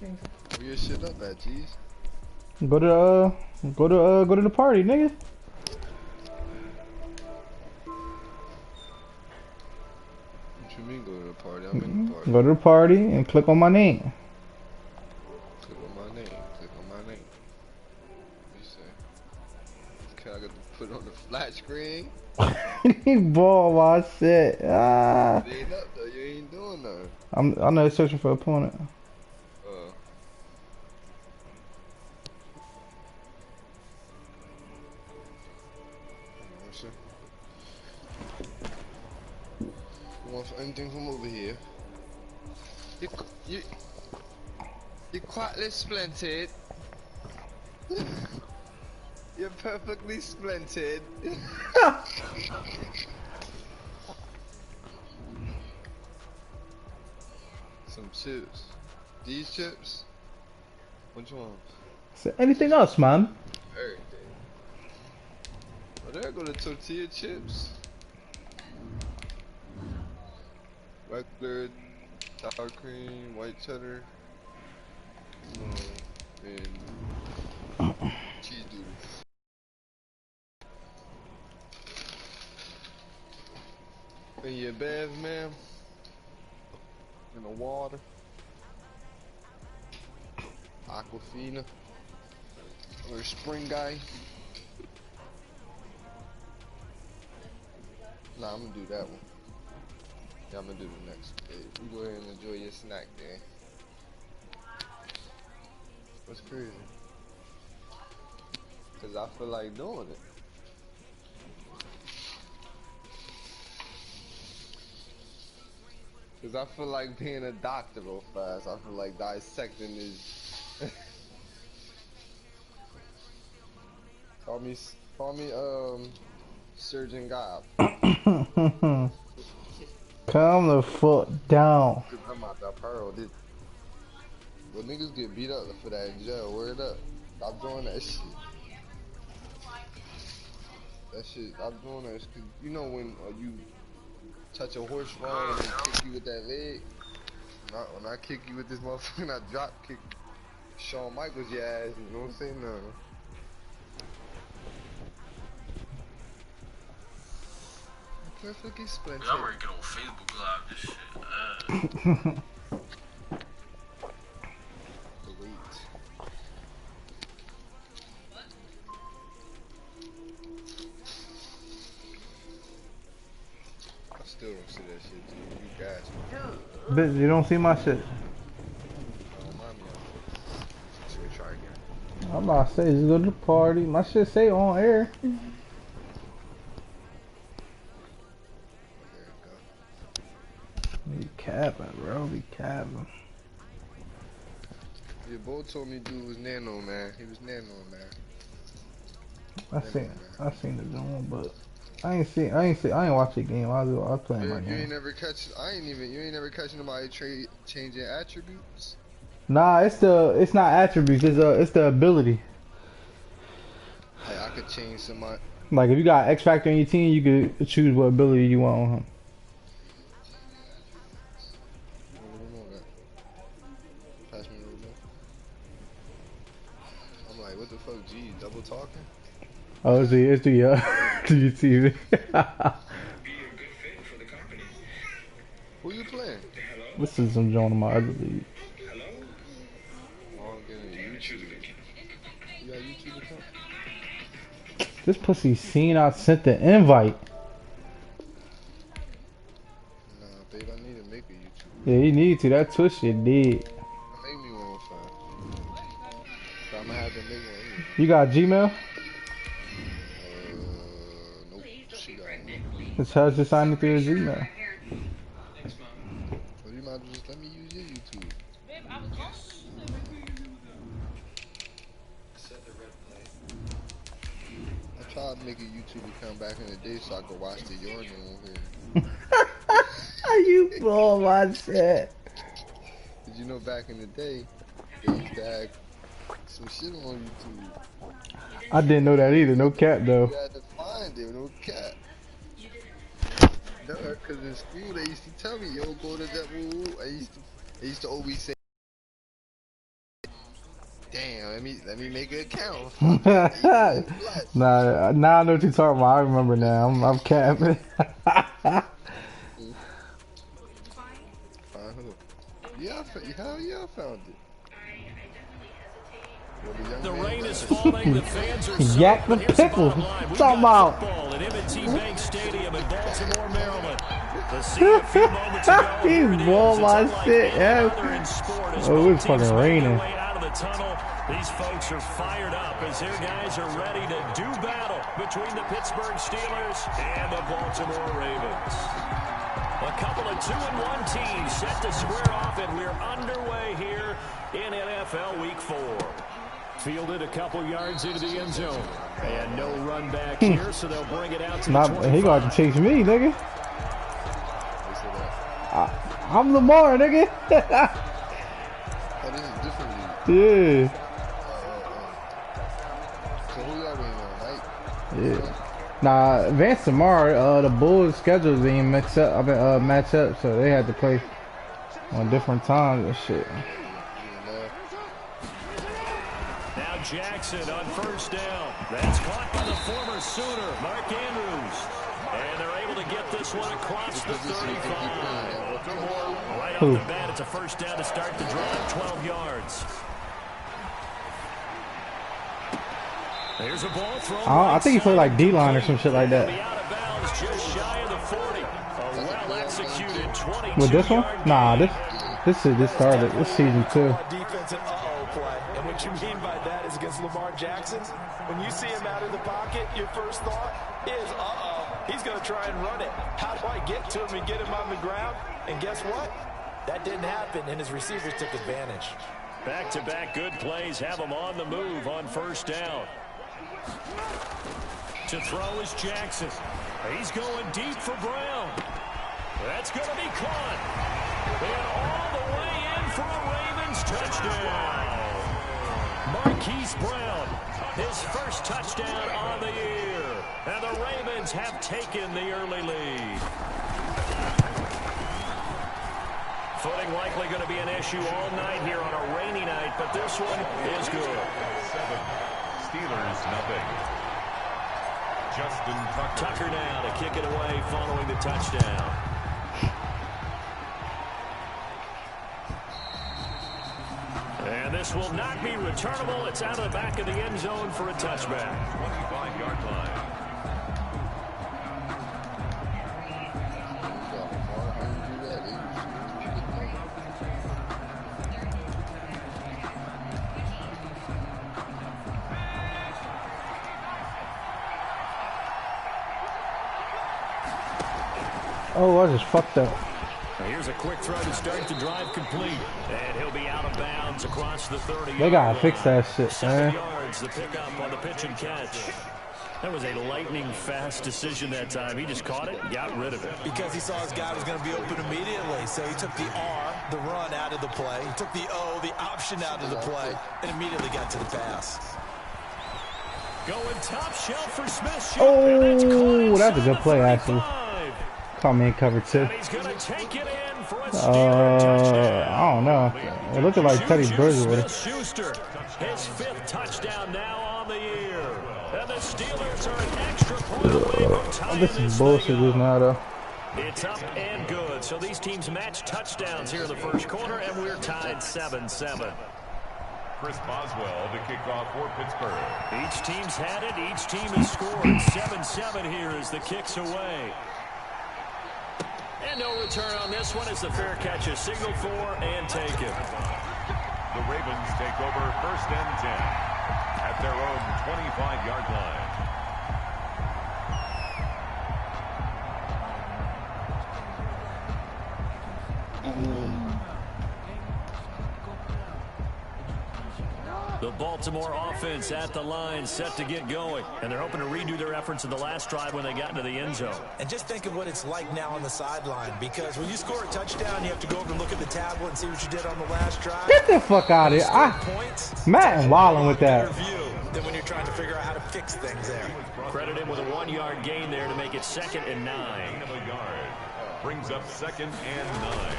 Where your shit up at, G's? Go to the party, nigga. What you mean go to the party? I'm in the party. Go to the party and click on my name. Click on my name. Click on my name. What you say? Okay, I got to put it on the flat screen. Ball my shit. Ah. It ain't up though. You ain't doing nothing. I'm not searching for opponent. Uh. What's it? You want anything from over here? You you're quite splendid. You're perfectly splendid. Some chips. These chips? Which ones? So anything else, man? Everything. Oh, there go the tortilla chips. Regular, sour cream, white cheddar, and cheese doodles. In your bath, ma'am? In the water? Aquafina? Or spring guy? Nah, I'm gonna do that one. Yeah, I'm gonna do the next. Hey, you go ahead and enjoy your snack then. What's crazy? Cause I feel like doing it. Cause I feel like being a doctor real fast. I feel like dissecting is. call me, Surgeon Gob. Calm the fuck down. Cause I'm out that pearl. But niggas get beat up for that in jail. Word up. Stop doing that shit. That shit, stop doing that. Cause you know when you touch a horse wrong and they kick you with that leg. When I kick you with this motherfucker, I drop kick Shawn Michaels your ass. You know what I'm saying? No. Perfectly splintered. I'm ready to get on Facebook Live this shit. I still don't see that shit, dude. You gas me. Bitch, you don't see my shit. Don't mind me on it. So we try again. I'm about to say, just go to the party. My shit say on air. There you go. Be capping, bro. Be capping. Your boy told me dude was nano, man. He was nano, man. I seen the joint, but I ain't watch the game. I was playing my You game. ain't never catch. You ain't never catch nobody changing attributes. Nah, it's not attributes. It's the ability. Like I could change somebody. Like if you got X Factor on your team, you could choose what ability you want on him. Pass me the remote. I'm like, what the fuck, G? Double talking? Oh, it's the TV. Who you playing? This is some joint on my other league. Oh, I'm getting a YouTube. You got a YouTube account? This pussy seen I sent the invite. Nah, babe, I need to make a YouTube. Yeah, you need to. That Twitch shit did. Make me one, fam. So I'm gonna have to make one anyway. You got Gmail? Nope. She got one. It's hers to sign it through your Gmail. Well, you might as well just let me use your YouTube. I tried to make a YouTube account back in the day so I could watch the Yarn on here. You blow my shit. Did you know back in the day, they used to have some shit on YouTube? I didn't know that either. No cap though. You had to find it, no cat. No, cause in school they used to tell me, yo, go to that. They used to always say. damn, let me make it count. Nah, now I know what you're talking about. I remember now. I'm capping. Yeah, hell yeah, I found it. The rain is falling, the fans are soaked, Yak the but here's the pickle. bottom line. We've Talking got about. football at M&T Bank Stadium in Baltimore, Maryland. The scene a few moments ago. Here it is. He's blowing my It's unlike shit, any yeah. other in sport as Oh, both it's teams fucking make their raining. way out of the tunnel. These folks are fired up as their guys are ready to do battle between the Pittsburgh Steelers and the Baltimore Ravens. A couple of 2-1 teams set to square off, and we're underway here in NFL Week 4. Fielded a couple yards into the end zone. And no run back here, so they'll bring it out to the 25. He gonna have to chase me, nigga. I'm Lamar, nigga. Oh, this is different league. Yeah. So who y'all waiting on, right? Yeah. Nah, Vance tomorrow, the Bulls' schedules didn't match up, so they had to play on different times and shit. Now Jackson on first down. That's caught by the former Sooner, Mark Andrews. And they're able to get this one across the 35. Right off the bat, it's a first down to start the drive, 12 yards. There's a ball thrown. I think he played like D-line or some shit like that. Out of bounds, just shy of the 40. A well-executed 22. With this one? Nah, this started this season too. Defensive play. And what you mean by that is against Lamar Jackson. When you see him out of the pocket, your first thought is, he's going to try and run it. How do I get to him and get him on the ground? And guess what? That didn't happen, and his receivers took advantage. Back-to-back good plays have him on the move on first down. To throw is Jackson. He's going deep for Brown. That's going to be caught. And all the way in for a Ravens touchdown. Marquise Brown, his first touchdown on the year. And the Ravens have taken the early lead. Footing likely going to be an issue all night here on a rainy night, but this one is good. Steelers, nothing. Justin Tucker now to kick it away following the touchdown. And this will not be returnable. It's out of the back of the end zone for a touchback. 25-yard line. Oh, I just fucked up. Here's a quick throw to start the drive complete. And he'll be out of bounds across the 30. They gotta fix that shit, 7 man. yards, the pickup on the pitch and catch. That was a lightning-fast decision that time. He just caught it and got rid of it. Because he saw his guy was going to be open immediately. So he took the R, the run, out of the play. He took the O, the option, out of the play, and immediately got to the pass. Going top shelf for Smith. Oh, that's a good play, actually. Caught me in cover two. He's going to take it in for a Steeler touchdown. I don't know. It looked like Teddy Bridgewater. Schuster, his 5th touchdown now on the year. And the Steelers are an extra point away from tying This is bullshit just now, though. It's up and good. So these teams match touchdowns here in the first quarter, and we're tied 7-7. Chris Boswell to kick off for Pittsburgh. Each team's had it. Each team has scored. 7-7 here as the kick's away. And no return on this one as the fair catch is signaled for and taken. The Ravens take over 1st and 10 at their own 25-yard line. The Baltimore offense at the line, set to get going. And they're hoping to redo their efforts in the last drive when they got into the end zone. And just think of what it's like now on the sideline. Because when you score a touchdown, you have to go over and look at the tablet and see what you did on the last drive. Get the fuck out of here. Matt and Wallen with that. Then when you're trying to figure out how to fix things there. Credit him with a 1-yard gain there to make it 2nd and 9. Of a yard. Brings up 2nd and 9.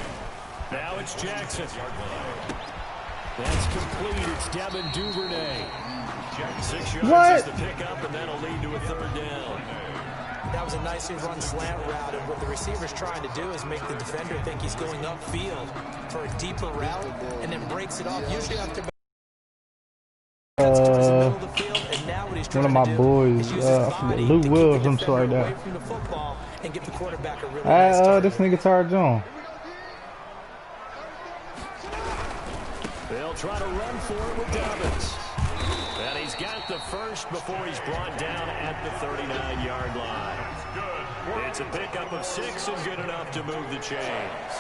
Now it's Jackson. That's complete. It's Devin Duvernay. 6 yards What? is the pickup, and that'll lead to a third down. That was a nicely run slant route, and what the receiver's trying to do is make the defender think he's going upfield for a deeper route, and then breaks it off, usually after one of my boys, Lou Will, or something like that. This nigga Tar Jones. They'll try to run for it with Dobbins. And he's got the first before he's brought down at the 39-yard line. It's a pickup of 6 and good enough to move the chains.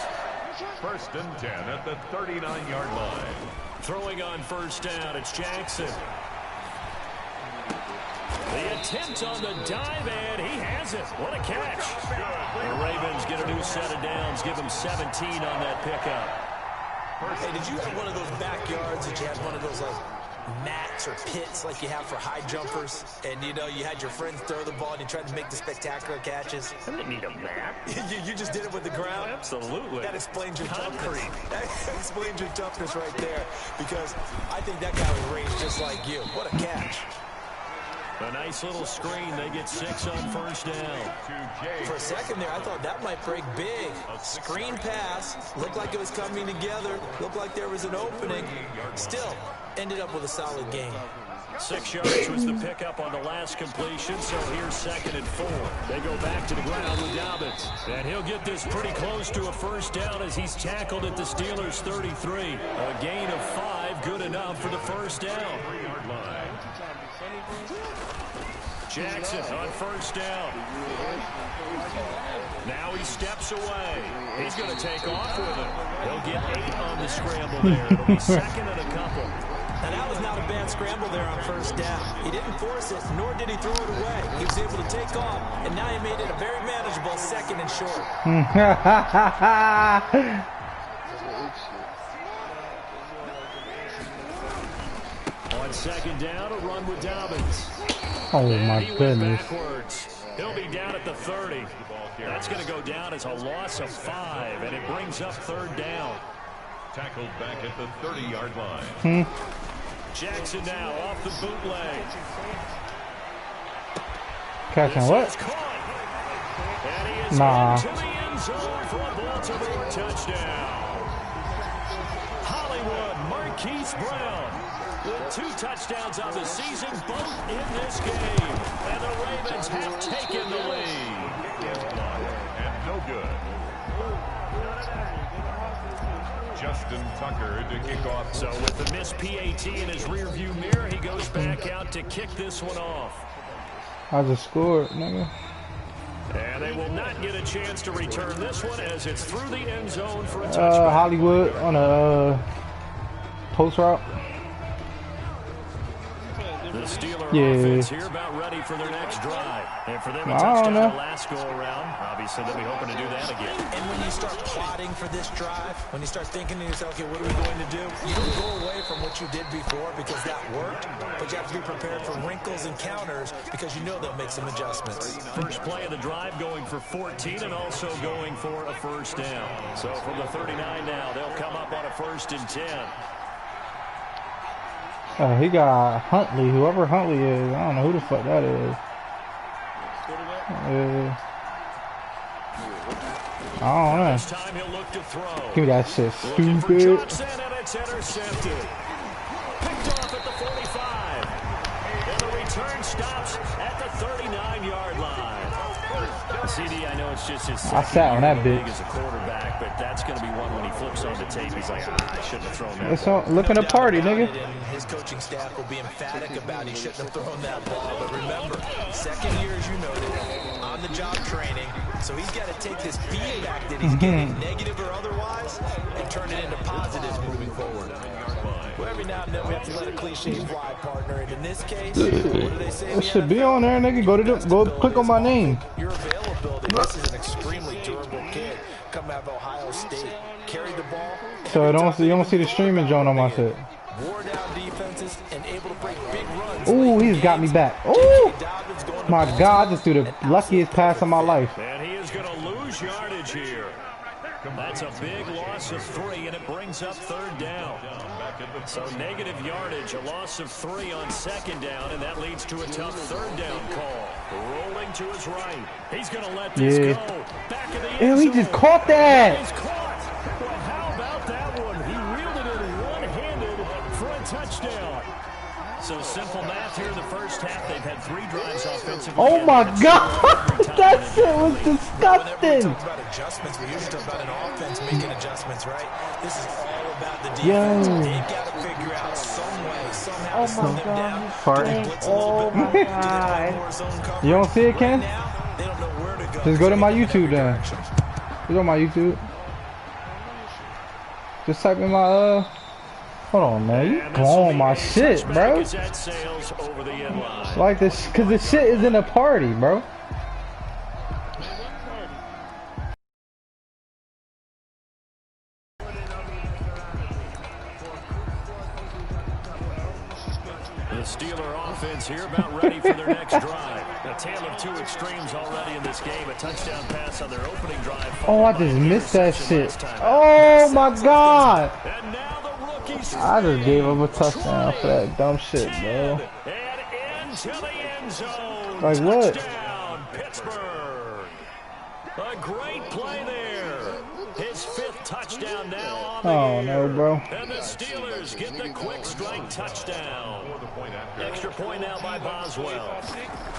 1st and 10 at the 39-yard line. Throwing on first down, it's Jackson. The attempt on the dive, and he has it. What a catch. The Ravens get a new set of downs, give them 17 on that pickup. Hey, did you have one of those backyards that you had one of those, like, mats or pits like you have for high jumpers, and you know you had your friends throw the ball and you tried to make the spectacular catches? I didn't need a mat. you just did it with the ground? Absolutely. That explains your concrete. Toughness. That explains your toughness right there, because I think that guy was raised just like you. What a catch. A nice little screen. They get 6 on first down. For a second there, I thought that might break big. Screen pass. Looked like it was coming together. Looked like there was an opening. Still, ended up with a solid game. 6 yards was the pickup on the last completion, so here's 2nd and 4. They go back to the ground with Dobbins. And he'll get this pretty close to a first down as he's tackled at the Steelers' 33. A gain of 5, good enough for the first down. Jackson on first down. Now he steps away. He's going to take off with it. He'll get 8 on the scramble there. It'll be 2nd and a couple. And that was not a bad scramble there on first down. He didn't force it, nor did he throw it away. He was able to take off, and now he made it a very manageable 2nd and short. On 2nd down, a run with Dobbins. Oh my goodness. Backwards. He'll be down at the 30. That's going to go down as a loss of 5, and it brings up 3rd down. Tackled back at the 30-yard line. Jackson now off the bootleg. Catching what? And he is into the end zone for a Baltimore touchdown. Hollywood Marquise Brown with 2 touchdowns on the season, both in this game. And the Ravens have taken the lead. And no good. Justin Tucker to kick off. So with the missed PAT in his rearview mirror, he goes back out to kick this one off. I just scored, nigga. And they will not get a chance to return this one as it's through the end zone for a touchback. Hollywood on a post route. The Steeler offense here about ready for their next drive. And for them, a touchdown the last go-around. Obviously, they'll be hoping to do that again. And when you start plotting for this drive, when you start thinking to yourself, okay, what are we going to do? You don't go away from what you did before because that worked, but you have to be prepared for wrinkles and counters because you know they'll make some adjustments. First play of the drive going for 14 and also going for a first down. So from the 39 now, they'll come up on a 1st and 10. He got Huntley, whoever Huntley is. I don't know who the fuck that is. I don't know. This time he'll look to throw. Give me that shit, Looking for stupid. Johnson, and it's intercepted. Picked off at the 45. And the return stops at the 39-yard line. CD, I know it's just his I sat on that bitch. as a quarterback, but that's going to be one when he flips on the tape. He's like, I shouldn't have thrown that. It's on, looking to party, nigga. His coaching staff will be emphatic about he shouldn't have thrown that ball. But remember, 2nd year, as you noted, on the job training. So he's got to take this feedback that he's getting, negative or otherwise, and turn it into positives moving forward. Well, every now and then we have to let a cliche fly, partner. And in this case, what do they say? It should be on there, nigga. Go click on my name. Your availability. This is an extremely durable kid coming out of Ohio State. Carried the ball. So you don't see the streaming joint on my set. Wore down defenses and able to break big runs. Ooh, he's got me back. Ooh, my God, I just threw the luckiest pass of my life. And he is going to lose yardage here. That's a big loss of 3, and it brings brings up third down. So negative yardage, a loss of 3 on second down, and that leads to a tough third down call. Rolling to his right. He's going to let this go. Back of the end Ew, he just caught that. He's caught. Well, how about that one? He reeled it in one-handed for a touchdown. So simple math here in the first half. They've had 3 drives offensively. Oh my God, that shit was disgusting. Whenever we talk about adjustments, we usually talk about an offense making adjustments, right? This is all about the defense. They've got to figure out some way, somehow to slow them down. Oh my God. You don't see it, Ken? Just go to my YouTube then. Just on my YouTube. Just type in my hold on, man. You blowing my shit, bro. Like this, cause the shit is in a party, bro. The Steeler offense here about ready for their next drive. A tale of 2 extremes already in this game. A touchdown pass on their opening drive. Oh, I just missed that shit. Oh my God. And now the rookies. I just gave him a touchdown for that dumb shit, bro. And into the end zone. Like what? Touchdown, Pittsburgh. A great play there. His 5th touchdown now on the Oh year. no, bro. And the Steelers get the quick strike touchdown. Extra point now by Boswell.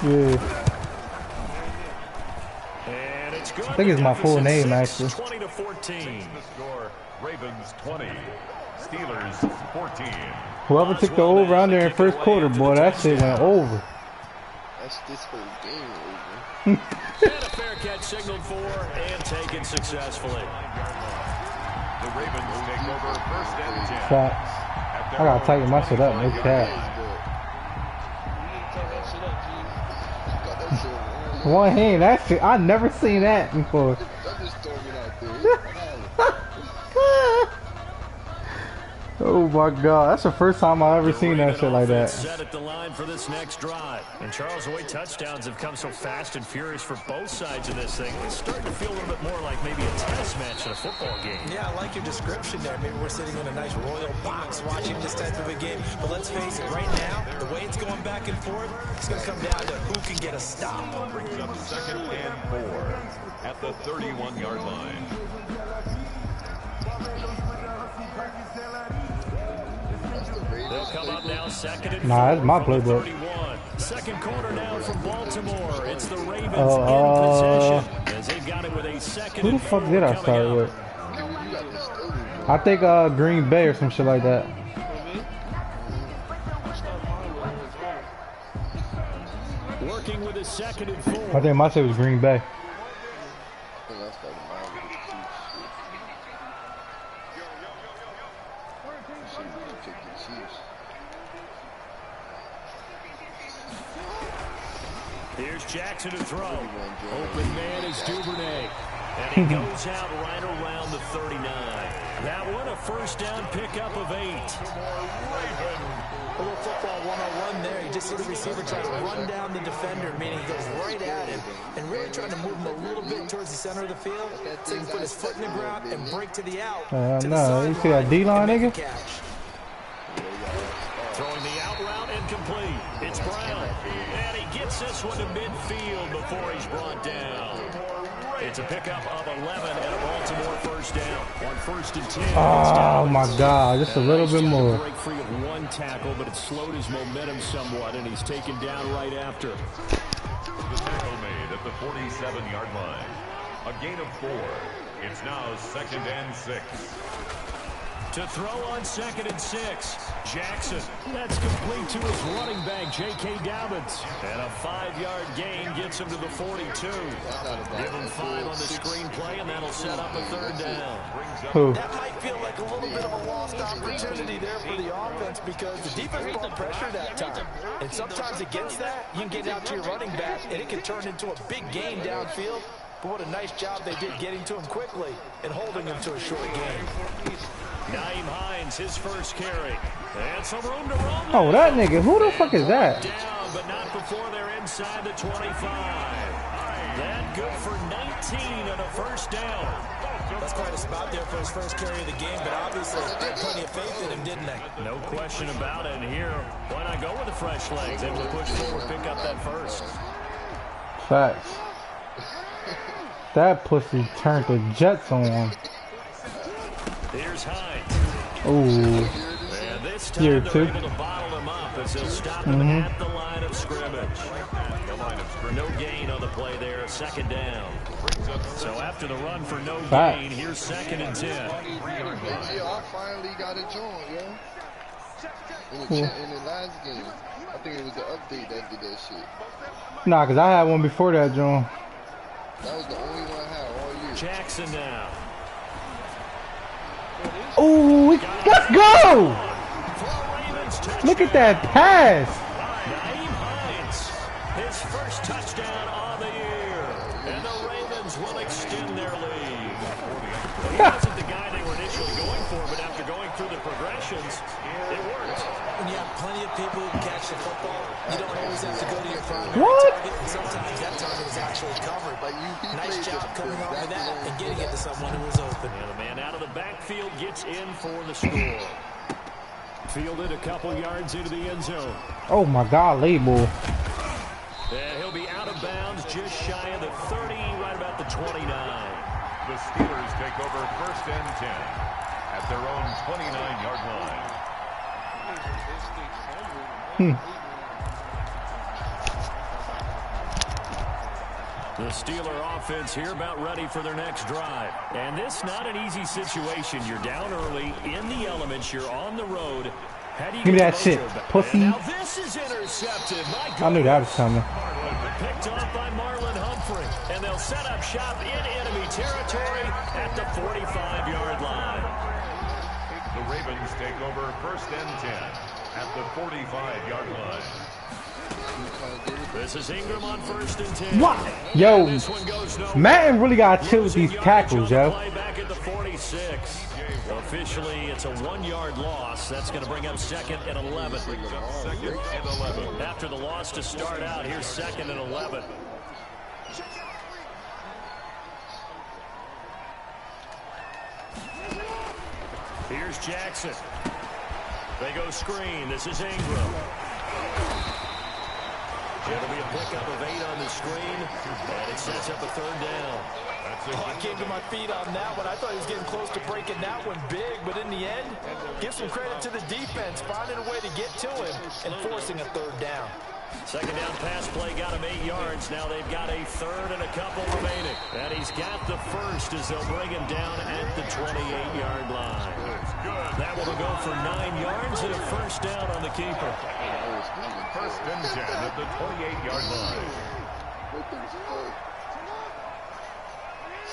Yeah. And it's good. I think it's my full name, actually. 20-14. The score, Ravens 20, Steelers 14. Whoever took the over under in first quarter, boy, that shit went over. That's this whole game over. And a fair catch signaled for and taken successfully. The Ravens take over first and 10. Facts. I gotta tighten my shit up, no cap. One hand, that shit, I never seen that before. That just throw me out there. Oh my God, that's the first time I ever seen that shit like that. Set at the line for this next drive. And Charles, the way touchdowns have come so fast and furious for both sides of this thing, it's starting to feel a little bit more like maybe a test match in a football game. Yeah, I like your description there. Maybe we're sitting in a nice royal box watching this type of a game. But let's face it, right now, the way it's going back and forth, it's going to come down to who can get a stop. Brings up second and 4 at the 31-yard line. They'll come up now second and 4. Nah, that's my from the playbook. 31. Second quarter now from Baltimore. It's the Ravens in possession as they've got it with a second Who the and fuck 4 did I coming start up. with? I think Green Bay or some shit like that. Working with a second and 4. I think my shit was Green Bay. Here's Jackson to throw. Open man is Duvernay. And he goes out right around the 39. That one a first down pickup of 8. A little football 101 there. You just see the receiver try to run down the defender, meaning he goes right at him and really trying to move him a little bit towards the center of the field so he can put his foot in the ground and break to the out. No, you see that D-line nigga? Throwing the out route incomplete. It's Brown. And he gets this one to midfield before he's brought down. It's a pickup of 11 and a Baltimore first down. On first and 10. Oh my God, just a little bit more. Break free of one tackle, but it slowed his momentum somewhat, and he's taken down right after. The tackle made at the 47-yard line. A gain of 4. It's now second and 6. To throw on second and 6. Jackson. That's complete to his running back, J.K. Dobbins. And a 5-yard gain gets him to the 42. Give him 5 on the screenplay, and that'll set up a third down. Who? That might feel like a little bit of a lost opportunity there for the offense because the defense brought pressure that time. And sometimes against that, you can get out to your running back, and it can turn into a big gain downfield. But what a nice job they did getting to him quickly and holding him to a short game. Naeem Hines, his first carry. And some room to run. Oh, that nigga. Who the fuck is that? Down, but not before they're inside the 25. That good for 19 and a first down. That's quite a spot there for his first carry of the game, but obviously they had plenty of faith in him, didn't they? No question about it. And here, why not go with the fresh legs? Able to push forward, pick up that first. Facts. That pussy turned the Jets on. Here's Hines. Ooh. And this time Year they're two. able to bottle him up as they'll stop him at the line of scrimmage. No gain on the play there, second down. So after the run for no gain, here's 2nd and 10. Yeah, I finally got it joined, yo. In the last game. I think it was the update that did that shit. Nah, cause I had one before that, John. That was the only one I had all year. Jackson now. Ooh, let's go! Look at that pass. Nyheim Hines, his first touchdown on the year. And the Ravens will extend their lead. He wasn't the guy they were initially going for, but after going through the progressions, it worked. When you have plenty of people who catch the football, you don't always have to go to your primary What? target. And sometimes that target is actually covered. Nice job coming off of that and getting it to someone who was open. And the man out of the backfield gets in for the score. Fielded a couple yards into the end zone. Oh my God, label. And he'll be out of bounds just shy of the 30, right about the 29. The Steelers take over 1st and 10 at their own 29-yard line. The Steeler offense here about ready for their next drive. And this not an easy situation. You're down early, in the elements, you're on the road. How do you Give me get that the shit, mojo back? pussy. And now this is intercepted. My I knew that was goodness. coming. Picked off by Marlon Humphrey. And they'll set up shop in enemy territory at the 45-yard line. The Ravens take over 1st and 10 at the 45-yard line. This is Ingram on 1st and 10. What? Yo, This one goes nowhere. Madden really got to chill with Losing these yardage tackles, on the yo. play back at the 46. Officially, it's a 1-yard loss. That's going to bring up 2nd and 11. 2nd and 11. After the loss to start out, here's 2nd and 11. Here's Jackson. They go screen. This is Ingram. It'll be a pickup of 8 on the screen, and it sets up a 3rd down. I came to my feet on that one. I thought he was getting close to breaking that one big, but in the end, give some credit to the defense, finding a way to get to him and forcing a 3rd down. 2nd down pass play got him 8 yards. Now they've got a 3rd and a couple remaining. And he's got the first as they'll bring him down at the 28-yard line. That one will go for 9 yards and a 1st down on the keeper. 1st and 10 at the 28-yard line.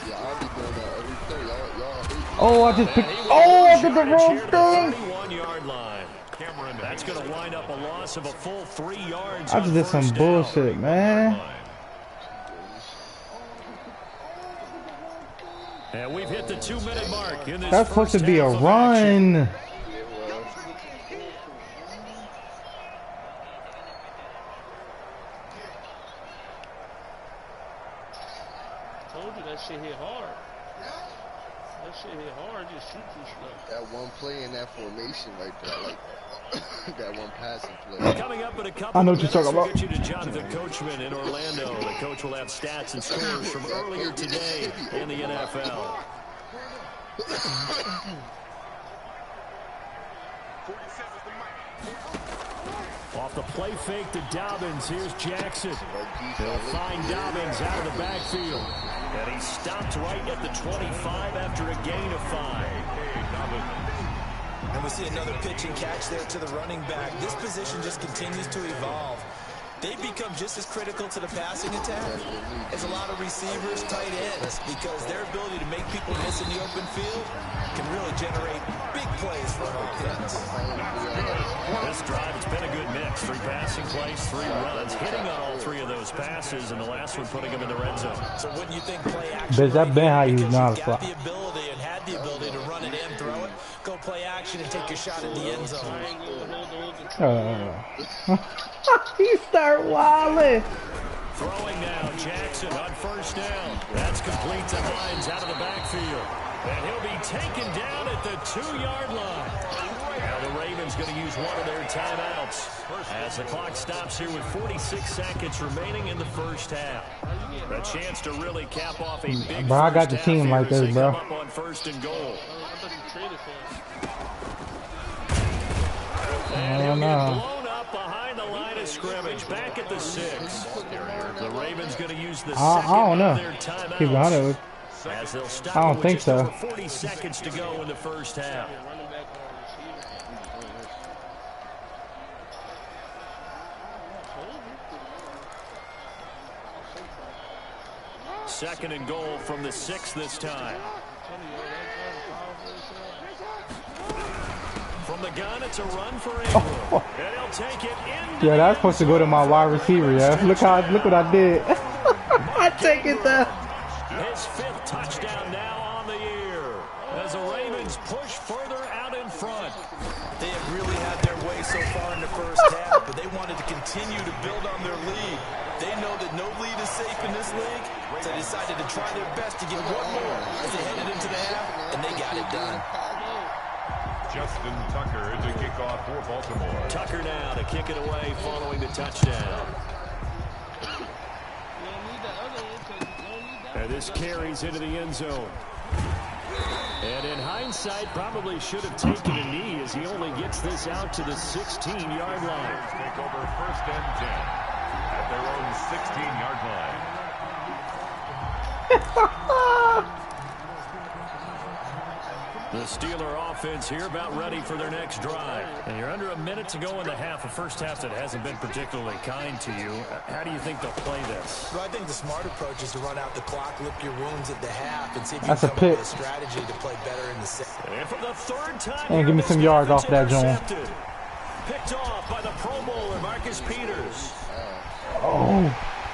Yeah, I'll be doing that every day. Y'all hate me. Oh, I just picked. Oh, I did the wrong thing. 31-yard line. That's going to wind up a loss of a full 3 yards. I just did some bullshit, man. And we've hit the 2-minute mark in this. That's supposed to be a run. Told you that shit hit hard. That shit hit hard. Just shoot you slow. That one play in that formation right there, I like that. That one passing play. Coming up in a couple I know of what you're minutes, talking we'll about. get you to Jonathan Coachman in Orlando. The coach will have stats and scores from earlier today in the NFL. Off the play fake to Dobbins. Here's Jackson. They'll find Dobbins out of the backfield. And he stopped right at the 25 after a gain of 5. And we see another pitch and catch there to the running back. This position just continues to evolve. They become just as critical to the passing attack as a lot of receivers, tight ends, because their ability to make people miss in the open field can really generate big plays for an offense. This drive, it's been a good mix. 3 passing plays, 3 runs, hitting on all 3 of those passes, and the last one putting them in the red zone. So wouldn't you think play action? Bitch, that been how you because not you've a got flop. the ability and had the ability to run it in, throw it, go play action, and take your shot at the end zone. He start wilding. Throwing now, Jackson on 1st down. That's complete to Hines out of the backfield. And he'll be taken down at the 2-yard line. Now the Ravens going to use one of their timeouts as the clock stops here with 46 seconds remaining in the first half. A chance to really cap off a big bro, I got the team like this, bro. Up on 1st and goal. And he'll get blown up behind the line of scrimmage, back at the 6. The Ravens going to use the second I don't know. of their timeouts. Keep it 100. As they'll stop I don't with think just so. over 40 seconds to go in the first half. Second and goal from the 6 this time. From the gun, it's a run for Ingram. And he'll take it into Yeah, that's supposed to go to my wide receiver, yeah. Look what I did. I take it there. his 5th touchdown now on the year as the Ravens push further out in front. They have really had their way so far in the first half, but they wanted to continue to build on their lead. They know that no lead is safe in this league, so they decided to try their best to get one more as they headed into the half, and they got it done. Justin Tucker to kick off for Baltimore. Tucker now to kick it away following the touchdown. And this carries into the end zone. And in hindsight, probably should have taken a knee as he only gets this out to the 16-yard line. Take over 1st and 10 at their own 16-yard line. The Steeler offense here about ready for their next drive. And you're under a minute to go in the half, a first half that hasn't been particularly kind to you. How do you think they'll play this? Well, I think the smart approach is to run out the clock, lick your wounds at the half, and see if you That's can a come up pick. with a strategy to play better in the second. And for the 3rd time, And give me some yards off that joint. Picked off by the Pro Bowler, Marcus Peters. Oh,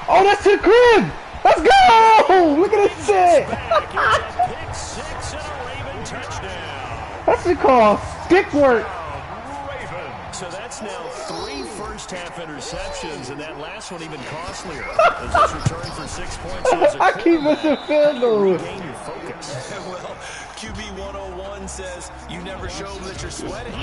that's the crib. Let's go. Look at this shit. Pick 6 and a Raven touchdown. That's the call. Stick work. So that's now 3 first-half interceptions, and that last one even costlier. As it's returned for 6 points. As a I keep missing field goals. regain your focus. Well, QB 101 says you never show them that you're sweating.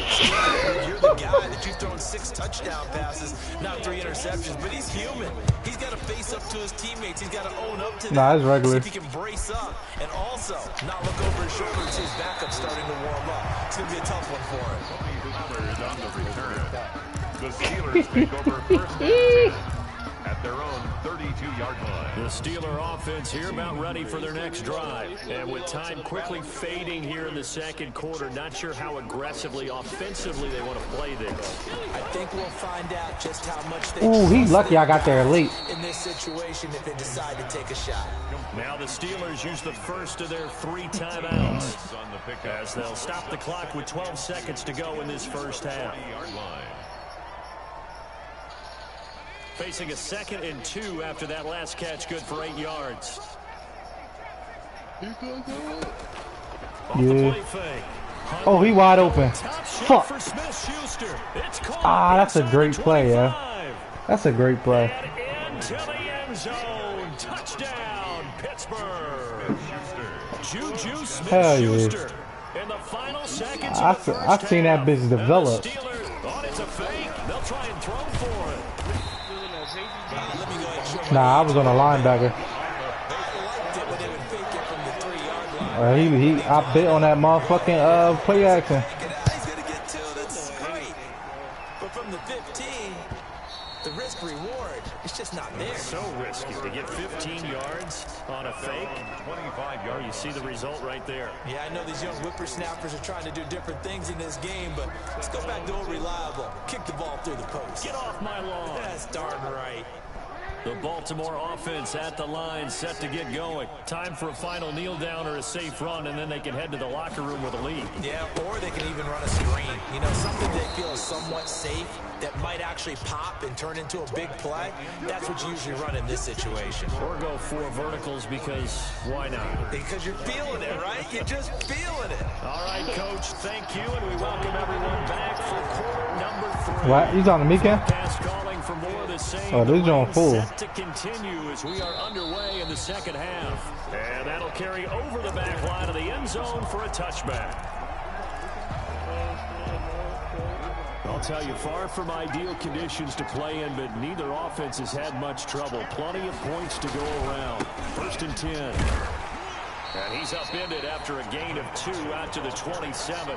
You're the guy that you've thrown 6 touchdown passes, not 3 interceptions, but he's human. He's got to face up to his teammates. He's got to own up to them. Nah, it's regular. See if he can brace up and also not look over his shoulder and see his backup starting to warm up. It's going to be a tough one for him. On the return. The Steelers take over 1st and 10 at their own 32-yard line. The Steeler offense here about ready for their next drive. And with time quickly fading here in the second quarter, not sure how aggressively, offensively they want to play this. I think we'll find out just how much they Ooh, he's trust lucky I got there late. in this situation if they decide to take a shot. Now the Steelers use the first of their 3 timeouts On the pickup. as they'll stop the clock with 12 seconds to go in this first half. 20-yard line. Facing a 2nd and 2 after that last catch, good for 8 yards. Off the Yeah. play fake. Oh, he wide open. Top shot Fuck. for Smith-Schuster. It's caught Ah, that's a inside great the play, yeah. 25. That's a great play. And into the end zone. Touchdown, Pittsburgh. Juju Hell yeah. Smith-Schuster. In the final seconds of the first I've seen that half. bitch And develop. the Steelers, oh, it's a fake. They'll try and throw for it. Nah, I was on a linebacker. I bit on that motherfucking play action. He's going to get 2. That's great. But from the 15, the risk reward is just not there. So risky to get 15 yards on a fake. 25 Oh, yards. you see the result right there. Yeah, I know these young whippersnappers are trying to do different things in this game, but let's go back to old reliable. Kick the ball through the post. Get off my lawn. That's darn right. The Baltimore offense at the line, set to get going. Time for a final kneel down or a safe run, and then they can head to the locker room with a lead. Yeah, or they can even run a screen. You know, something they feel is somewhat safe that might actually pop and turn into a big play. That's what you usually run in this situation. Or go 4 verticals because why not? Because you're feeling it, right? You're just feeling it. All right, Coach, thank you, and we welcome everyone back for quarter number 3. What? He's on the weekend? Pass calling for more of the same Oh, this joint full. Set to continue as we are underway in the second half. And that'll carry over the back line of the end zone for a touchback. I'll tell you, far from ideal conditions to play in, but neither offense has had much trouble. Plenty of points to go around. 1st and 10. And he's upended after a gain of 2 out to the 27.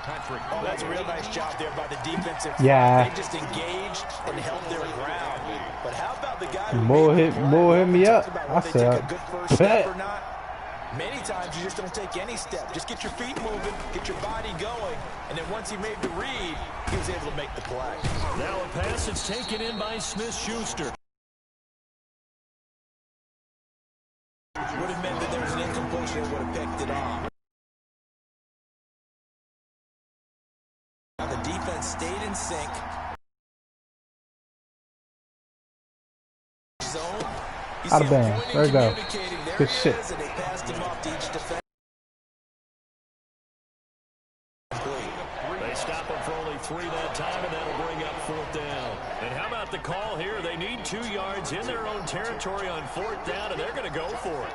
Oh, that's a real nice job there by the defensive. Yeah. They just engaged and held their ground. But how about the guy Bull hit me up. I said, a good first step or not? Many times you just don't take any step. Just get your feet moving, get your body going, and then once he made the read, he was able to make the play. Now a pass that's taken in by Smith-Schuster. Would have meant that there was an incompletion and would have picked it off. The defense stayed in sync. Zone. Out of bounds. There we go. Good shit. And they passed him off to each defense. They stop him for only 3 that time, and that'll bring up 4th down. And how about the call here? They need 2 yards in their own territory on 4th down, and they're going to go for it.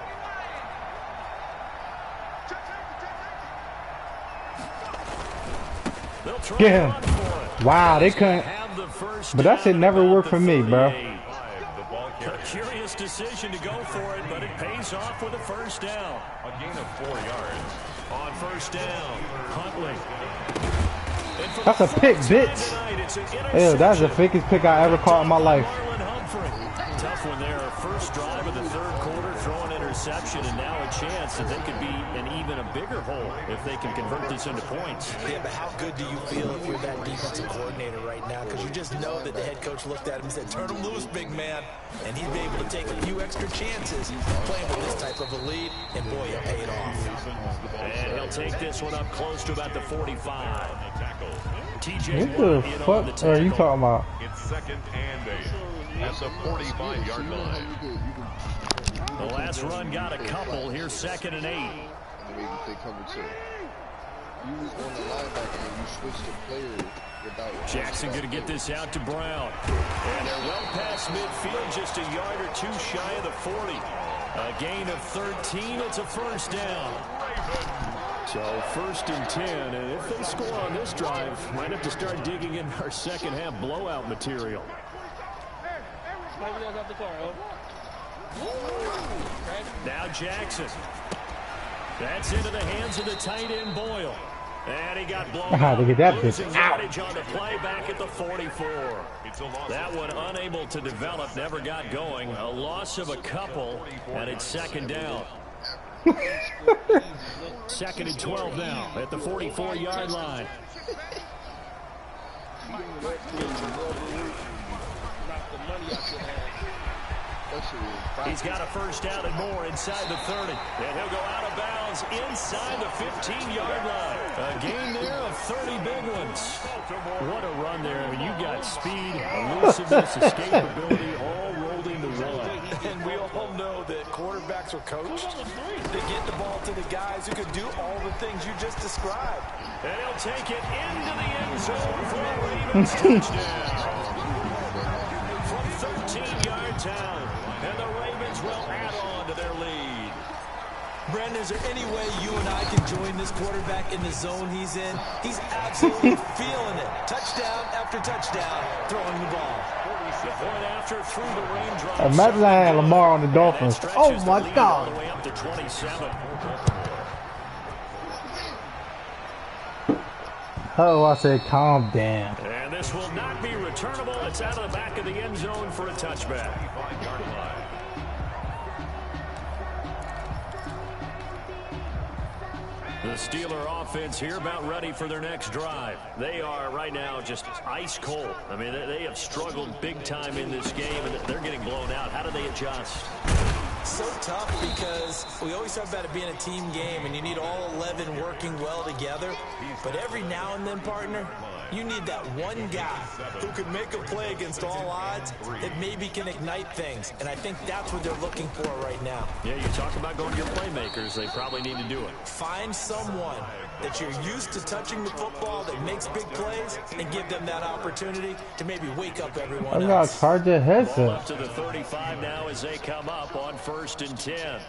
They'll try Get to him. run for it. Wow, they couldn't. Have the first But that shit down never about worked for me, bro. 38. A curious decision to go for it, but it pays off with a 1st down. A gain of 4 yards. On 1st down, Huntley. And for That's the a pick, first time bitch. tonight, it's an Ew, that's the interception. fakest pick I ever caught in my life. Marlon Humphrey. Tough one there. First drive of the 3rd quarter, throw an interception, and now a chance that they could be in even a bigger hole if they can convert this into points. Yeah, but how good do you feel if you're that defensive coordinator right now? Because you just know that the head coach looked at him and said, turn him loose, big man. And he'd be able to take a few extra chances playing with this type of a lead, and boy, it paid off. And he'll take this one up close to about the 45. TJ What the Watt in on the fuck are you tackle. talking about? It's 2nd and 8 at the 45-yard line. The last run got a couple. Here's 2nd and 8. And the way they cover too. You was on the linebacker and you switched the player without Jackson going to get this out to Brown. And they're well past midfield, just a yard or 2 shy of the 40. A gain of 13. It's a 1st down. So 1st and 10. And if they score on this drive, might have to start digging in our second half blowout material. Now Jackson. That's into the hands of the tight end Boyle. And he got blown How out. to get that bitch Losing out. yardage on the play back at the 44. That one unable to develop, never got going. A loss of a couple, and it's 2nd down. 2nd and 12 now at the 44-yard line. He's got a 1st down and more inside the 30. And he'll go out of bounds inside the 15-yard line. A gain there of 30 big ones. What a run there. I mean, you got speed, elusiveness, escapability, all rolled into one. And we all know that quarterbacks are coached to get the ball to the guys who can do all the things you just described. And he'll take it into the end zone for a Ravens touchdown. From 13-yard down. And the Ravens will add on to their lead. Brandon, is there any way you and I can join this quarterback in the zone he's in? He's absolutely feeling it. Touchdown after touchdown, throwing the ball. The point after through the raindrops. Imagine I had Lamar on the Dolphins. And that Oh stretches my the lead all God. the way up to 27. Oh, I said calm down. And this will not be returnable. It's out of the back of the end zone for a touchback. 5-yard line. The Steeler offense here about ready for their next drive. They are right now just ice cold. I mean, they have struggled big time in this game, and they're getting blown out. How do they adjust? So tough because we always talk about it being a team game and you need all 11 working well together. But every now and then, partner, you need that one guy who can make a play against all odds that maybe can ignite things. And I think that's what they're looking for right now. Yeah, you talk about going to your playmakers. They probably need to do it. Find someone that you're used to touching the football that makes big plays and give them that opportunity to maybe wake up everyone I else. got charged their Ball headset. up to the 35 now as they come up on 1st and 10.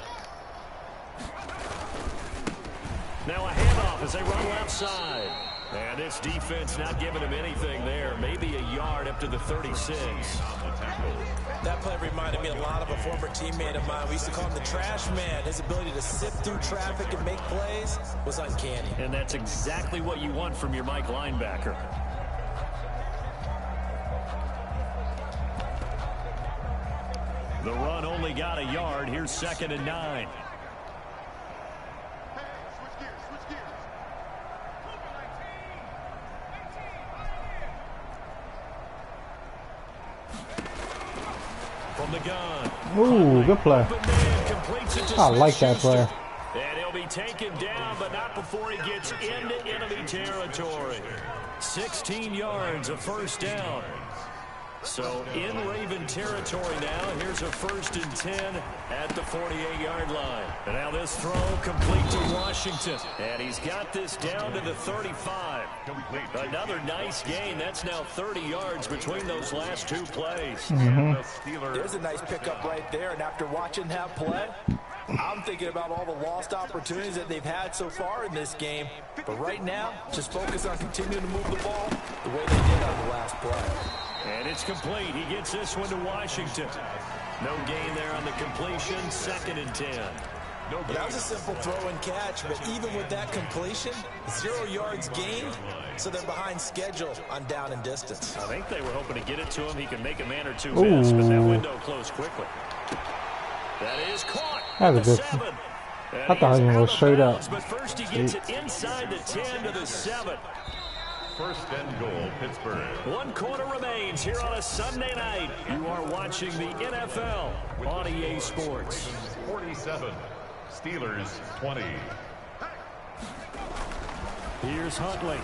Now a handoff as they run left side. And this defense not giving him anything there. Maybe a yard up to the 36. That play reminded me a lot of a former teammate of mine. We used to call him the trash man. His ability to sift through traffic and make plays was uncanny. And that's exactly what you want from your Mike linebacker. The run only got a yard. Here's 2nd and 9. From the gun. Ooh, good play. I like that play. And he'll be taken down, but not before he gets into enemy territory. 16 yards, a 1st down. So in Raven territory now. Here's a 1st and 10 at the 48-yard line. And now this throw complete to Washington. And he's got this down to the 35. Another nice gain. That's now 30 yards between those last 2 plays. There's a nice pickup right there. And after watching that play, I'm thinking about all the lost opportunities that they've had so far in this game. But right now, just focus on continuing to move the ball the way they did on the last play. And it's complete. He gets this one to Washington. No gain there on the completion. 2nd and 10. That was a simple throw and catch, but even with that completion, 0 yards gained, so they're behind schedule on down and distance. I think they were hoping to get it to him. He can make a man or two miss, but that window closed quickly. That is caught. That was a good. 7. I thought he was straight up. But first he gets it inside the 10 to the 7. 1st and goal, Pittsburgh. 1 quarter remains here on a Sunday night. You are watching the NFL on EA Sports. 47, Steelers 20. Here's Huntley.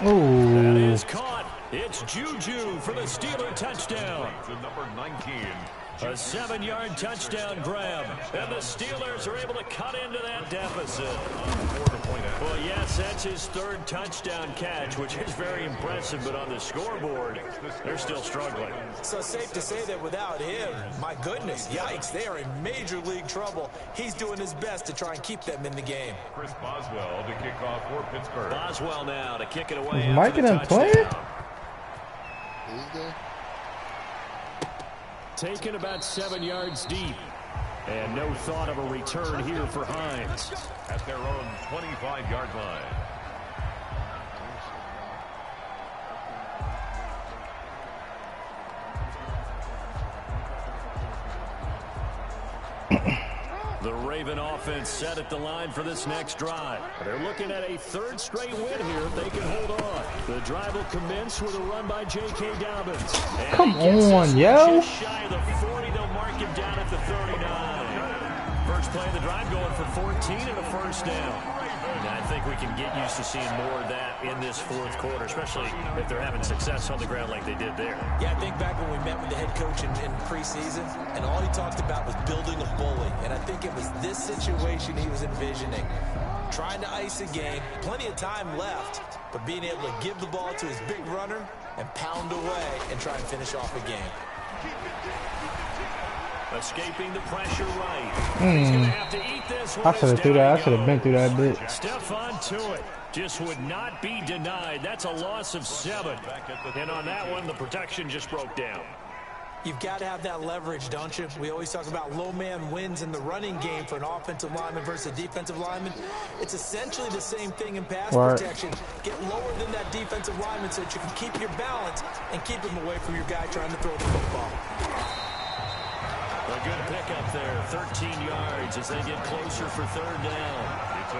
Ooh. That is caught. It's Juju for the Steeler touchdown. The number 19. A 7-yard touchdown grab. And the Steelers are able to cut into that deficit. Well, yes, that's his 3rd touchdown catch, which is very impressive, but on the scoreboard, they're still struggling. So safe to say that without him, my goodness, yikes, they are in major league trouble. He's doing his best to try and keep them in the game. Chris Boswell to kick off for Pittsburgh. Boswell now to kick it away. Is Mike and him playing? Taken about 7 yards deep. And no thought of a return here for Hines. At their own 25-yard line. The Raven offense set at the line for this next drive. They're looking at a 3rd straight win here if they can hold on. The drive will commence with a run by J.K. Dobbins. And come on, yo. Just shy of the 40, they'll mark him down at the 39. First play of the drive going for 14 and a 1st down. And I think we can get used to seeing more of that in this 4th quarter, especially if they're having success on the ground like they did there. Yeah, I think back when we met with the head coach in preseason, and all he talked about was building a bully. And I think it was this situation he was envisioning. Trying to ice a game, plenty of time left, but being able to give the ball to his big runner and pound away and try and finish off a game. Escaping the pressure right. He's going to have to eat this one. I should have threw that. I should have been through that bit. Stephon Tuitt just would not be denied. That's a loss of 7. And on that one, the protection just broke down. You've got to have that leverage, don't you? We always talk about low man wins in the running game for an offensive lineman versus a defensive lineman. It's essentially the same thing in pass protection. Get lower than that defensive lineman so that you can keep your balance and keep him away from your guy trying to throw the football. A good pickup there, 13 yards as they get closer for 3rd down.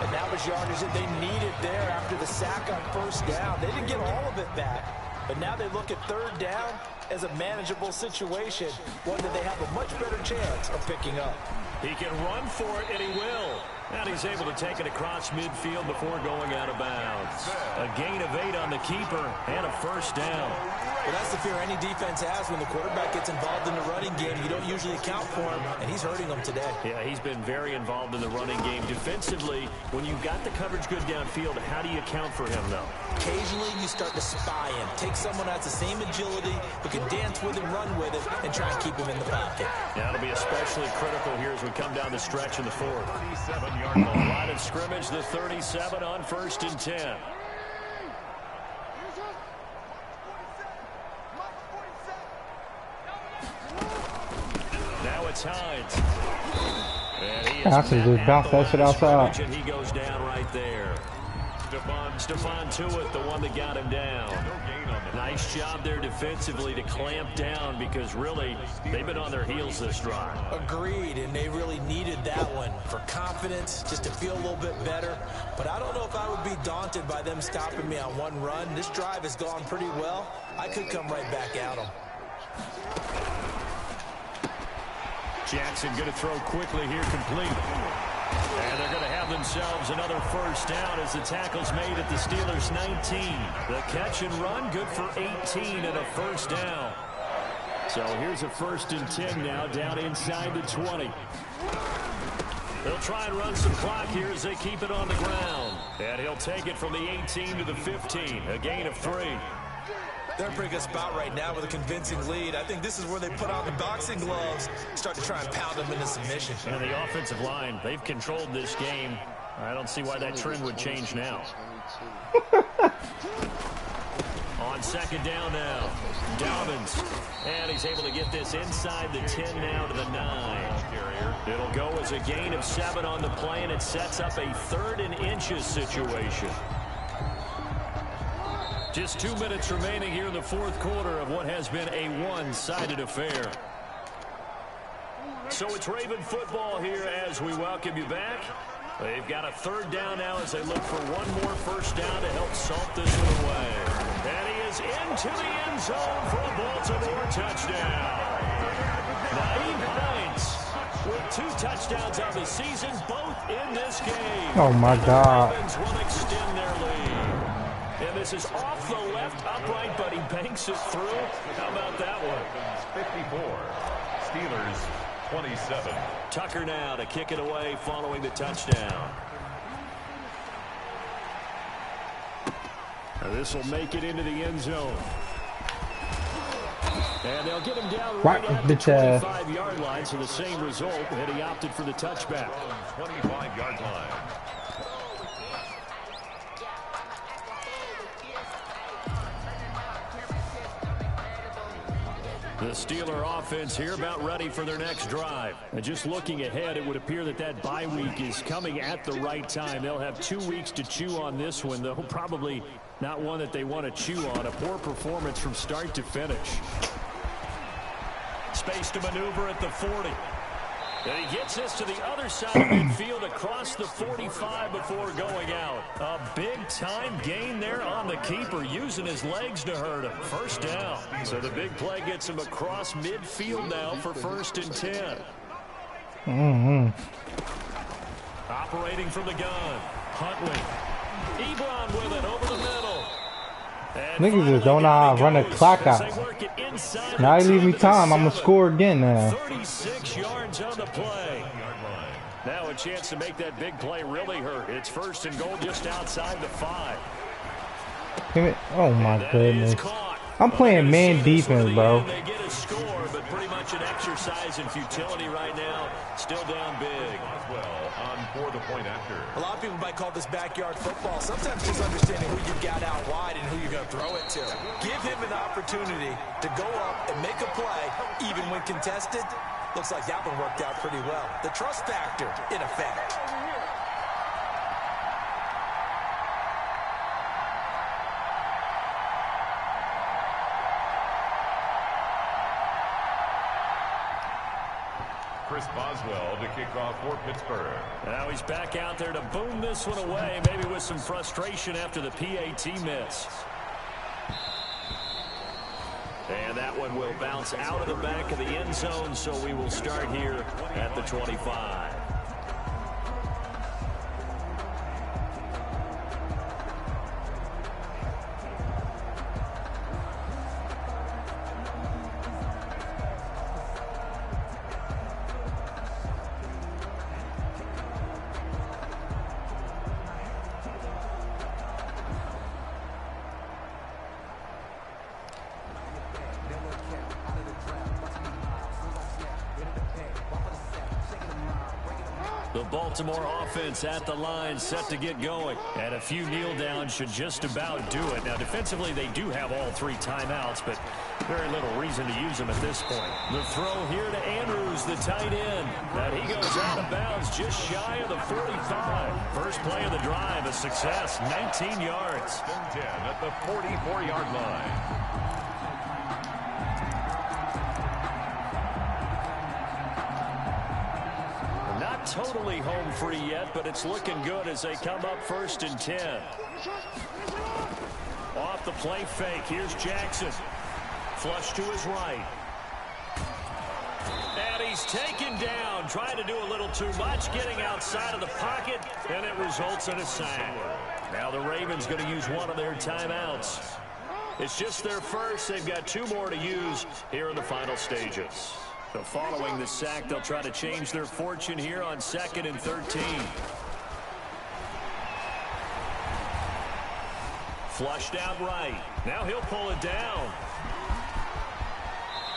And that was yardage that they needed there after the sack on 1st down. They didn't get all of it back, but now they look at 3rd down as a manageable situation, one that they have a much better chance of picking up. He can run for it, and he will. And he's able to take it across midfield before going out of bounds. A gain of 8 on the keeper and a first down. Well, that's the fear any defense has when the quarterback gets involved in the running game. You don't usually account for him, and he's hurting them today. Yeah, he's been very involved in the running game. Defensively, when you've got the coverage good downfield, how do you account for him, though? Occasionally, you start to spy him. Take someone who has the same agility, who can dance with him, run with him, and try and keep him in the pocket. Yeah, it'll be especially critical here as we come down the stretch in the fourth. 37-yard line. Line of scrimmage, the 37 on 1st and 10. Now it's Hines. And he I should just bounce that shit outside. And he goes down right there. Stephon Tuitt, the one that got him down. Nice job there defensively to clamp down because really they've been on their heels this drive. Agreed, and they really needed that one for confidence, just to feel a little bit better. But I don't know if I would be daunted by them stopping me on one run. This drive has gone pretty well. I could come right back at them. Jackson going to throw quickly here, complete. And they're going to have themselves another first down as the tackle's made at the Steelers' 19. The catch and run, good for 18 and a first down. So here's a 1st and 10 now, down inside the 20. They'll try and run some clock here as they keep it on the ground. And he'll take it from the 18 to the 15, a gain of 3. They're in a pretty good spot right now with a convincing lead. I think this is where they put on the boxing gloves, start to try and pound them into submission. And the offensive line, they've controlled this game. I don't see why that trend would change now. On 2nd down now, Dobbins. And he's able to get this inside the 10 now to the 9. It'll go as a gain of 7 on the play, and it sets up a 3rd and inches situation. Just 2 minutes remaining here in the fourth quarter of what has been a one-sided affair. So it's Raven football here as we welcome you back. They've got a 3rd down now as they look for one more first down to help salt this one away. And he is into the end zone for a Baltimore touchdown. Nyheim Hines with 2 touchdowns on the season, both in this game. Oh my God. The Ravens will extend their lead. And this is off the left upright, but he banks it through. How about that one? 54. Steelers 27. Tucker now to kick it away following the touchdown. This will make it into the end zone. And they'll get him down right at the 25-yard line, so the same result, and he opted for the touchback. 25-yard line. The Steeler offense here about ready for their next drive. And just looking ahead, it would appear that that bye week is coming at the right time. They'll have 2 weeks to chew on this one, though probably not one that they want to chew on. A poor performance from start to finish. Space to maneuver at the 40. And he gets this to the other side of midfield across the 45 before going out. A big-time gain there on the keeper, using his legs to hurt him. First down. So the big play gets him across midfield now for 1st and 10. Operating from the gun. Huntley. Ebron with it over the middle. Niggas just don't know how to run the clock out. Now you leave me time, I'm going to score again now. 36 yards on the play. Now a chance to make that big play really hurt. It's 1st and goal just outside the 5. Oh my goodness. I'm playing man defense, bro. They get a score, but pretty much an exercise in futility right now. Still down big. On for the point after. A lot of people might call this backyard football. Sometimes just understanding who you've got out wide and who you're going to throw it to. Give him an opportunity to go up and make a play, even when contested. Looks like that one worked out pretty well. The trust factor in effect. Chris Boswell to kick off for Pittsburgh. Now he's back out there to boom this one away, maybe with some frustration after the PAT miss. And that one will bounce out of the back of the end zone, so we will start here at the 25. The Baltimore offense at the line, set to get going. And a few kneel downs should just about do it. Now, defensively, they do have all 3 timeouts, but very little reason to use them at this point. The throw here to Andrews, the tight end. And he goes out of bounds just shy of the 45. First play of the drive, a success, 19 yards. 10 at the 44-yard line. Totally home free yet, but it's looking good as they come up 1st and 10. Off the play fake, here's Jackson. Flush to his right. And he's taken down, trying to do a little too much, getting outside of the pocket, and it results in a sack. Now the Ravens going to use one of their timeouts. It's just their first. They've got 2 more to use here in the final stages. So following the sack, they'll try to change their fortune here on 2nd and 13. Flushed out right. Now he'll pull it down.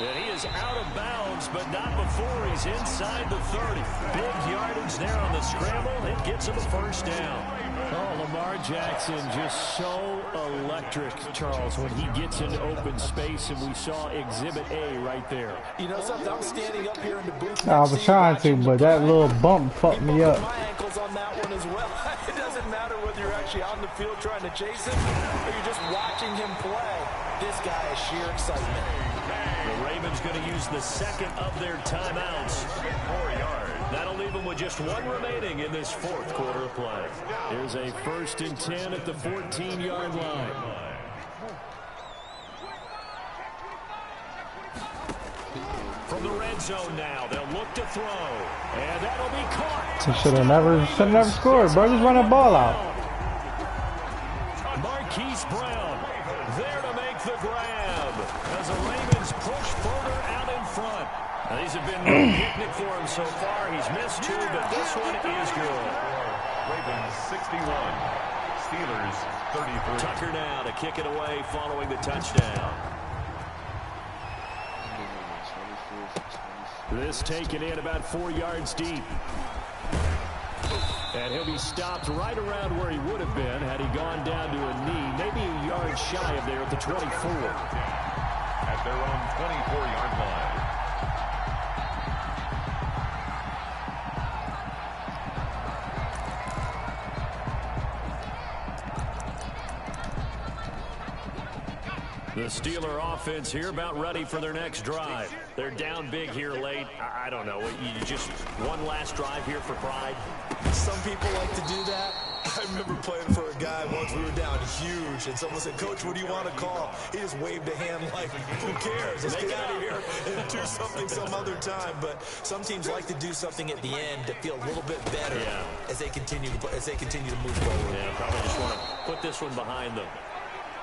And he is out of bounds, but not before he's inside the 30. Big yardage there on the scramble. It gets him a 1st down. Oh, Lamar Jackson just so electric, Charles, when he gets into open space, and we saw Exhibit A right there. You know something? I'm standing up here in the booth. I was trying to, but that little bump fucked me up. My ankles on that one as well. It doesn't matter whether you're actually on the field trying to chase him or you're just watching him play. This guy is sheer excitement. The Ravens going to use the 2nd of their timeouts. 4 yards. That'll leave them with just 1 remaining in this 4th quarter of play. Here's a 1st and 10 at the 14-yard line. From the red zone now, they'll look to throw. And that'll be caught. He should have never scored, bro. Just run the ball out. Marquise Brown there to make the grab as the Ravens push further out in front. Now, these have been no picnic for him so far. He's missed 2, but this one is good. Ravens 61, Steelers 33. Tucker now to kick it away following the touchdown. This taken in about 4 yards deep. And he'll be stopped right around where he would have been had he gone down to a knee, maybe a yard shy of there at the 24. At their own 24-yard line. The Steeler offense here about ready for their next drive. They're down big here late. I don't know. You just one last drive here for pride. Some people like to do that. I remember playing for a guy once. We were down huge, and someone said, "Coach, what do you want to call?" He just waved a hand like, "Who cares? Let's get out of here and do something some other time." But some teams like to do something at the end to feel a little bit better as they continue to move forward. Yeah, probably just want to put this one behind them.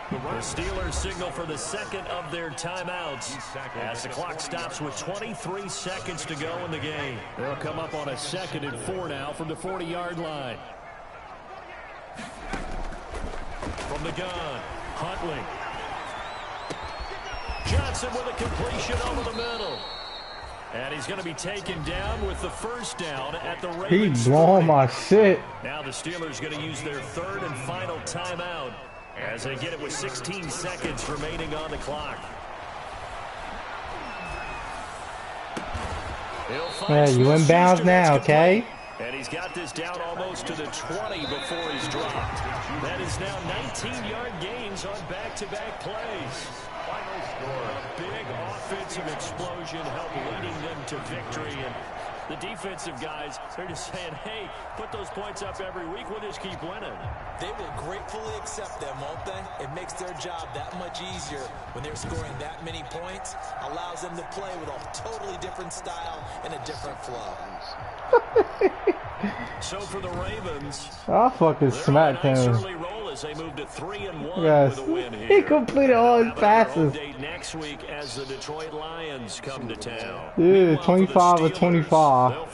The Steelers signal for the 2nd of their timeouts as the clock stops with 23 seconds to go in the game. They'll come up on a 2nd and 4 now from the 40-yard line. From the gun, Huntley. Johnson with a completion over the middle. And he's going to be taken down with the 1st down at the Ravens. He blowing my shit. Now the Steelers going to use their 3rd and final timeout as they get it with 16 seconds remaining on the clock. Yeah, you inbounds now, okay? And he's got this down almost to the 20 before he's dropped. That is now 19-yard gains on back-to-back plays. Final score. A big offensive explosion helped leading them to victory. And the defensive guys, they're just saying, hey, put those points up every week. We'll just keep winning. They will gratefully accept them, won't they? It makes their job that much easier when they're scoring that many points. Allows them to play with a totally different style and a different flow. So for the Ravens, I fucking smacked him. As they move to 3-1 Yes, with a win here. he completed all his passes. Next week as the Detroit Lions come to town. Yeah, 25 of 25,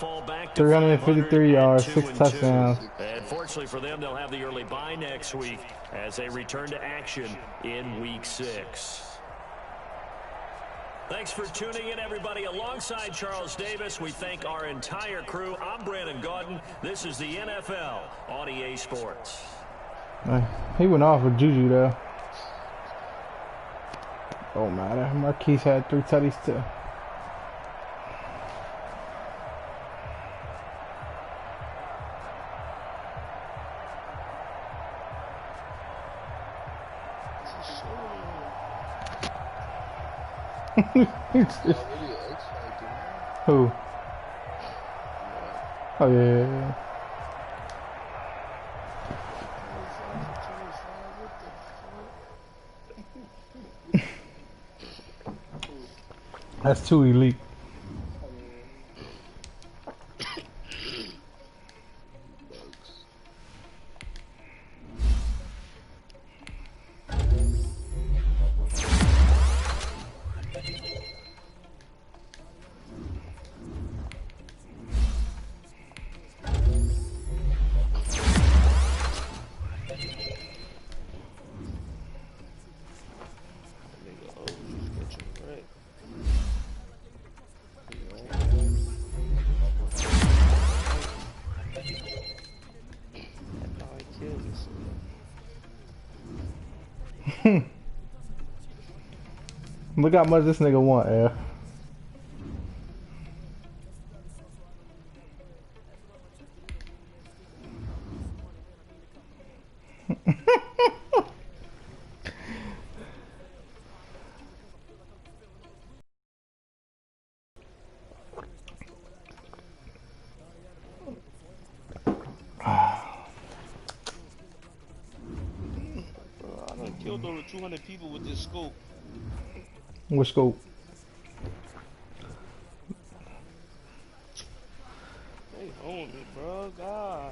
353 yards, 6 touchdowns. And fortunately for them, they'll have the early bye next week as they return to action in Week 6. Thanks for tuning in, everybody. Alongside Charles Davis, we thank our entire crew. I'm Brandon Gaudin. This is the NFL on EA Sports. He went off with Juju, though. Oh, man. Marquise had 3 tutties, too. Who? Oh yeah. That's too elite. Look how much this nigga want, yeah. I done killed over 200 people with this scope. What scope? They own me, bro. God.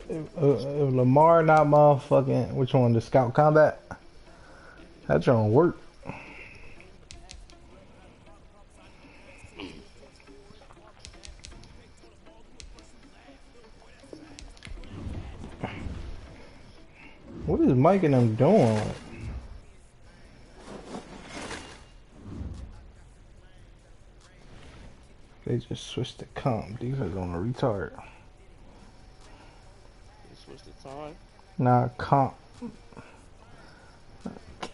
If Lamar not motherfucking, which one? The Scout Combat? That don't work. What is Mike and them doing? They just switched the comp. Defense on a retard. They switched the time. Nah, comp.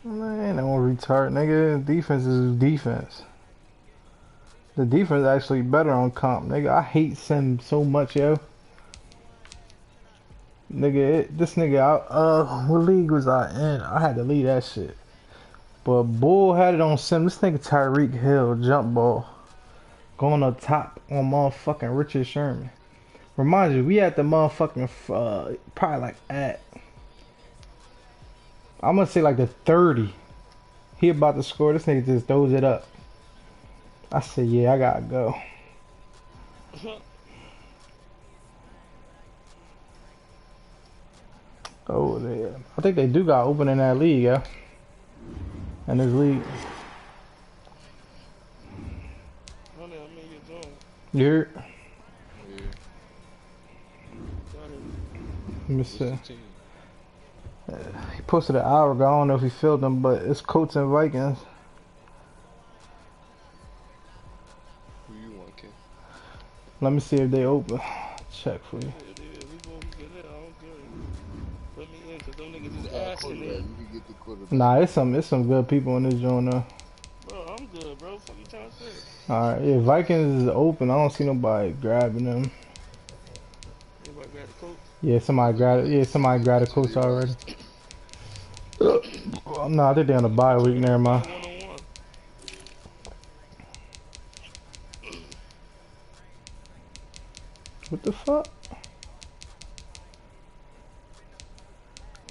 Man, no retard, nigga. Defense is defense. The defense is actually better on comp, nigga. I hate Sim so much, yo. Nigga, this nigga, what league was I in? I had to leave that shit. But Bull had it on Sim. This nigga Tyreek Hill, jump ball. Going up top on motherfucking Richard Sherman. Remind you, we at the motherfucking, probably like at, I'm gonna say like the 30. He about to score. This nigga just throws it up. I said, yeah, I gotta go. Oh, I think they do got open in that league, yeah. In this league. You heard? Yeah. Let me see. He posted an hour ago. I don't know if he filled them, but it's Colts and Vikings. Who you want, kid? Let me see if they open. Check for you. Nah, it's some good people in this joint though. Bro, I'm good, bro. Fuck you trying to say? Alright, yeah, Vikings is open. I don't see nobody grabbing them. Anybody grab the coach? Yeah, somebody grabbed the coach already. No, I think they're on the bye week. Never mind. What the fuck?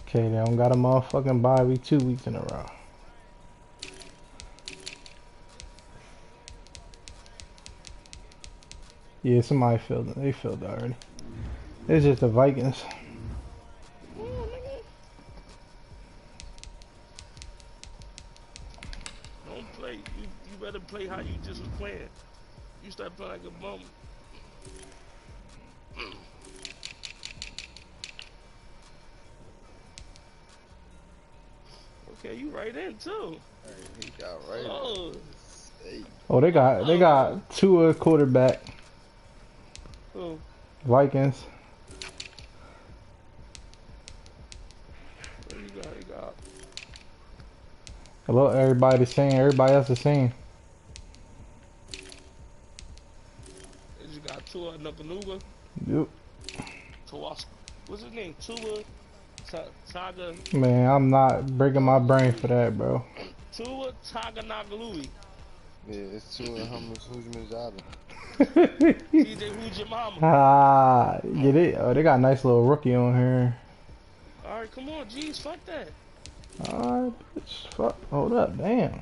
Okay, they don't got a motherfucking bye week 2 weeks in a row. Yeah, somebody filled it. They filled it already. It's just the Vikings. Don't play. You better play how you just was playing. You start playing like a bum. Okay, you right in too. He got right. Oh, Hey, Oh, they got Tua quarterback. oh. Vikings. What you got? You got. Hello, everybody the same. Everybody else the same. You got Tua Nuganuga. Yep. Tawas. What's his name? Tua. Taga. Man, I'm not breaking my brain for that, bro. Tua Taganagalui. yeah, it's 2 Hummus TJ, who's your mama? Ah, get it? Oh, they got a nice little rookie on here. All right, come on, jeez, fuck that. Alright, bitch. Fuck. Hold up, damn.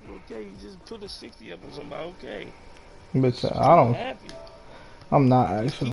Okay, you just put a 60 up on somebody. Okay. Bitch, I don't. Happy. I'm not actually.